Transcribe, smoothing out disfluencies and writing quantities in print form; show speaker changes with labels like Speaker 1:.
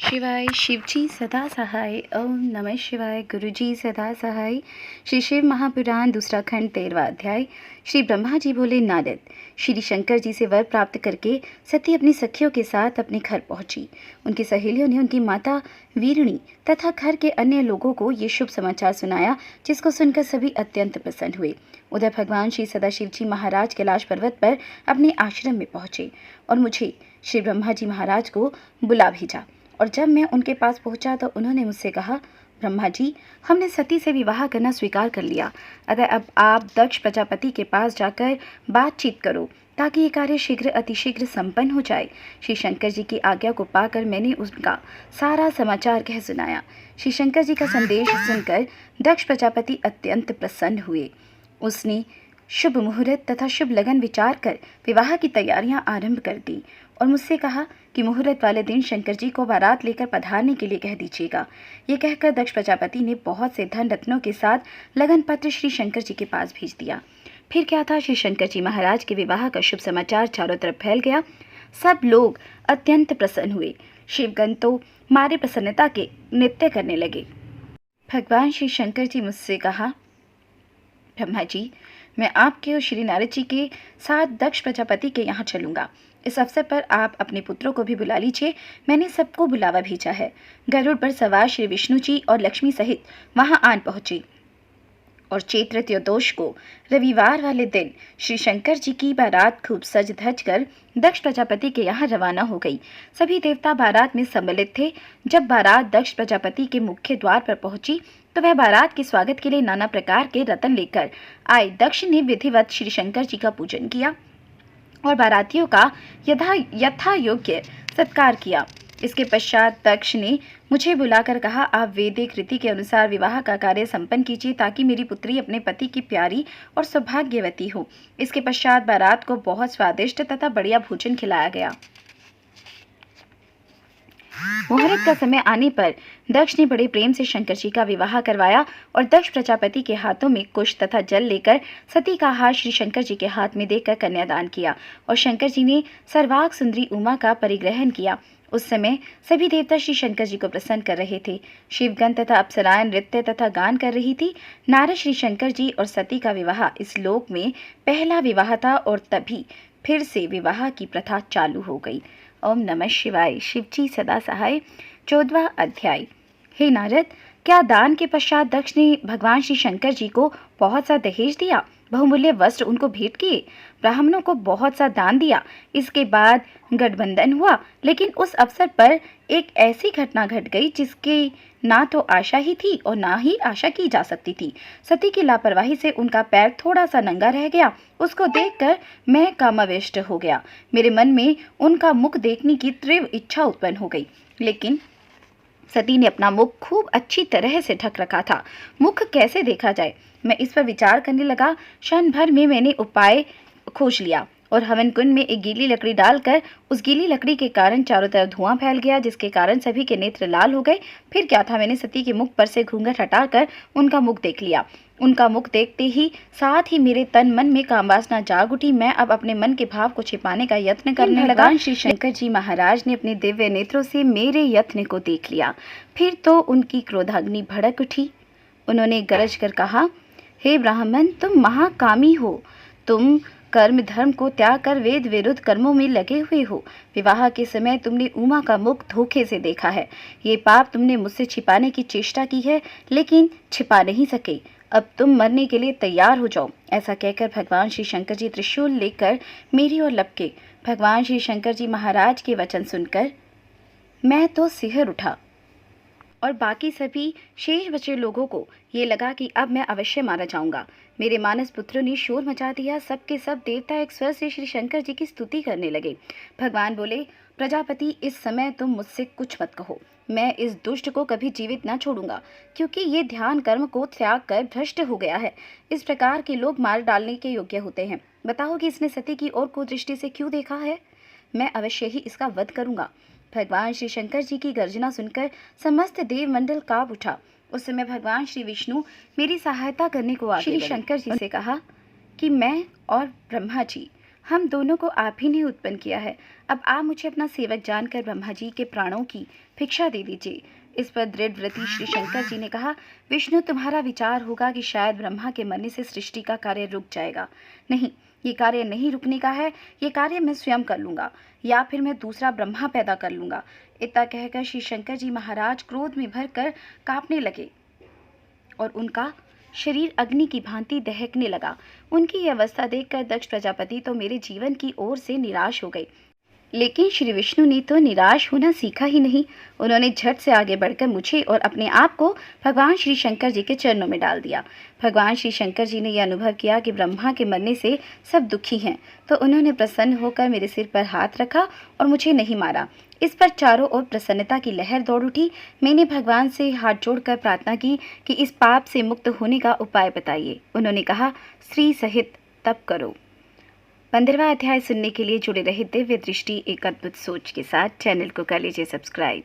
Speaker 1: शिवाय। शिवजी सदा सहाय। ओम नमः शिवाय। गुरुजी सदा सहाय। श्री शिव महापुराण दूसरा खंड 13वां अध्याय। श्री ब्रह्मा जी बोले, नारद, श्री शंकर जी से वर प्राप्त करके सती अपनी सखियों के साथ अपने घर पहुंची। उनकी सहेलियों ने उनकी माता वीरणी तथा घर के अन्य लोगों को ये शुभ समाचार सुनाया, जिसको सुनकर सभी अत्यंत प्रसन्न हुए। उधर भगवान श्री सदाशिव जी महाराज कैलाश पर्वत पर अपने आश्रम में पहुंचे और मुझे श्री ब्रह्मा जी महाराज को बुला भेजा। और जब मैं उनके पास पहुंचा तो उन्होंने मुझसे कहा, ब्रह्मा जी, हमने सती से विवाह करना स्वीकार कर लिया, अतः अब आप दक्ष प्रजापति के पास जाकर बातचीत करो ताकि ये कार्य शीघ्र अतिशीघ्र संपन्न हो जाए। श्री शंकर जी की आज्ञा को पाकर मैंने उनका सारा समाचार कह सुनाया। श्री शंकर जी का संदेश सुनकर दक्ष प्रजापति अत्यंत प्रसन्न हुए। उसने शुभ मुहूर्त तथा शुभ लगन विचार कर विवाह की तैयारियां आरंभ कर दी और मुझसे कहा कि मुहूर्त वाले दिन शंकर जी को बारात लेकर पधारने के लिए कह दीजिएगा। ये कहकर दक्ष प्रजापति ने बहुत से धन रत्नों के साथ लगन पत्र श्री शंकर जी के पास भेज दिया। फिर क्या था, श्री शंकर जी महाराज के विवाह का शुभ समाचार चारों तरफ फैल गया। सब लोग अत्यंत प्रसन्न हुए। शिवगण तो मारे प्रसन्नता के नृत्य करने लगे। भगवान श्री शंकर जी मुझसे कहा, ब्रह्मा जी, मैं आपके और श्री नारद जी के साथ दक्ष प्रजापति के यहाँ चलूंगा। इस अवसर पर आप अपने पुत्रों को भी बुला लीजिए। मैंने सबको बुलावा भेजा है। गरुड़ पर सवार श्री विष्णु जी और लक्ष्मी सहित वहां आन पहुंचे और चैत्र त्रयोदश को रविवार वाले दिन श्री शंकर जी की बारात खूब सज धज कर दक्ष प्रजापति के यहाँ रवाना हो गई। सभी देवता बारात में सम्मिलित थे। जब बारात दक्ष प्रजापति के मुख्य द्वार पर पहुंची तो वह बारात के स्वागत के लिए नाना प्रकार के रत्न लेकर आए। दक्ष ने विधिवत श्री शंकर जी का पूजन किया और बारातियों का यथा योग्य सत्कार किया। इसके पश्चात दक्ष ने मुझे बुलाकर कहा, आप वैदिक रीति के अनुसार विवाह का कार्य संपन्न कीजिए ताकि मेरी पुत्री अपने पति की प्यारी और सौभाग्यवती हो। इसके पश्चात बारात को बहुत स्वादिष्ट तथा बढ़िया भोजन खिलाया गया। मुहूर्त का समय आने पर दक्ष ने बड़े प्रेम से शंकर जी का विवाह करवाया और दक्ष प्रजापति के हाथों में कुश तथा जल लेकर सती का हाथ श्री शंकर जी के हाथ में देकर कन्यादान किया और शंकर जी ने सर्वांग सुंदरी उमा का परिग्रहण किया। उस समय सभी देवता श्री शंकर जी को प्रसन्न कर रहे थे। शिवगण तथा अप्सराएं नृत्य तथा गान कर रही थी। नारद श्री शंकर जी और सती का विवाह इस लोक में पहला विवाह था और तभी फिर से विवाह की प्रथा चालू हो गई। ओम नमः शिवाय। शिवजी सदा सहाय। 14वां अध्याय। हे नारद, क्या दान के पश्चात दक्ष ने भगवान श्री शंकर जी को बहुत सा दहेज दिया, बहुमूल्य वस्त्र उनको भेंट किए, ब्राह्मणों को बहुत सा दान दिया। इसके बाद गठबंधन हुआ, लेकिन उस अवसर पर एक ऐसी घटना घट गई जिसकी ना तो आशा ही थी और ना ही आशा की जा सकती थी। सती की लापरवाही से उनका पैर थोड़ा सा नंगा रह गया। उसको देखकर मैं कामाविष्ट हो गया। मेरे मन में उनका मुख देखने की तीव्र इच्छा उत्पन्न हो गई, लेकिन सती ने अपना मुख खूब अच्छी तरह से ढक रखा था। मुख कैसे देखा जाए, मैं इस पर विचार करने लगा। क्षण भर में मैंने उपाय खोज लिया और हवन कुंड में एक गीली लकड़ी डालकर उस गीली लकड़ी के कारण चारों तरफ धुआं फैल गया, जिसके कारण सभी के नेत्र लाल हो गए। फिर क्या था, मैंने सती के मुख पर से घूंघट हटाकर उनका मुख देख लिया। उनका मुख देखते ही साथ ही मेरे तन मन में कामवासना जाग उठी। मैं अब अपने मन के भाव को छिपाने का यत्न करने लगा। श्री शंकर जी महाराज ने अपने दिव्य नेत्रों से मेरे यत्न को देख लिया। फिर तो उनकी क्रोधाग्नि भड़क उठी। उन्होंने गरज कर कहा, हे ब्राह्मण, तुम महाकामी हो। तुम कर्म धर्म को त्याग कर वेद विरुद्ध कर्मों में लगे हुए हो। विवाह के समय तुमने उमा का मुख धोखे से देखा है। ये पाप तुमने मुझसे छिपाने की चेष्टा की है, लेकिन छिपा नहीं सके। अब तुम मरने के लिए तैयार हो जाओ। ऐसा कहकर भगवान श्री शंकर जी त्रिशूल लेकर मेरी ओर लपके। भगवान श्री शंकर जी महाराज के वचन सुनकर मैं तो सिहर उठा और बाकी सभी शेष बचे लोगों को ये लगा कि अब मैं अवश्य मारा जाऊंगा। मेरे मानस पुत्रों ने शोर मचा दिया। सब के सब देवता एक स्वर से श्री शंकर जी की स्तुति करने लगे। भगवान बोले, प्रजापति, इस समय तुम मुझसे कुछ मत कहो। मैं इस दुष्ट को कभी जीवित न छोड़ूंगा, क्योंकि ये ध्यान कर्म को त्याग कर भ्रष्ट हो गया है। इस प्रकार के लोग मार डालने के योग्य होते हैं। बताओ कि इसने सती की ओर कुदृष्टि से क्यों देखा है। मैं अवश्य ही इसका वध करूंगा। भगवान श्री शंकर जी की गर्जना सुनकर समस्त देव मंडल कांप उठा। उस समय भगवान श्री विष्णु मेरी सहायता करने को आगे श्री शंकर जी से कहा कि मैं और ब्रह्मा जी हम दोनों को आप ही ने उत्पन्न किया है। अब आप मुझे अपना सेवक जानकर ब्रह्मा जी के प्राणों की भिक्षा दे दीजिए। इस पर दृढ़व्रती श्री शंकर जी ने कहा, विष्णु, तुम्हारा विचार होगा कि शायद ब्रह्मा के मरने से सृष्टि का कार्य रुक जाएगा। नहीं, ये कार्य नहीं रुकने का है। ये कार्य मैं स्वयं कर लूँगा, या फिर मैं दूसरा ब्रह्मा पैदा कर लूँगा। इतना कहकर श्री शंकर जी महाराज क्रोध में भरकर कांपने लगे और उनका शरीर अग्नि की भांति दहकने लगा। उनकी यह अवस्था देखकर दक्ष प्रजापति तो मेरे जीवन की ओर से निराश हो गए। लेकिन श्री विष्णु ने तो निराश होना सीखा ही नहीं। उन्होंने झट से आगे बढ़कर मुझे और अपने आप को भगवान श्री शंकर जी के चरणों में डाल दिया। भगवान श्री शंकर जी ने यह अनुभव किया कि ब्रह्मा के मरने से सब दुखी हैं, तो उन्होंने प्रसन्न होकर मेरे सिर पर हाथ रखा और मुझे नहीं मारा। इस पर चारों ओर प्रसन्नता की लहर दौड़ उठी। मैंने भगवान से हाथ जोड़कर प्रार्थना की कि इस पाप से मुक्त होने का उपाय बताइए। उन्होंने कहा, स्त्री सहित तप करो। 15वां अध्याय सुनने के लिए जुड़े रहे दिव्य दृष्टि एक अद्भुत सोच के साथ चैनल को कर लीजिए सब्सक्राइब।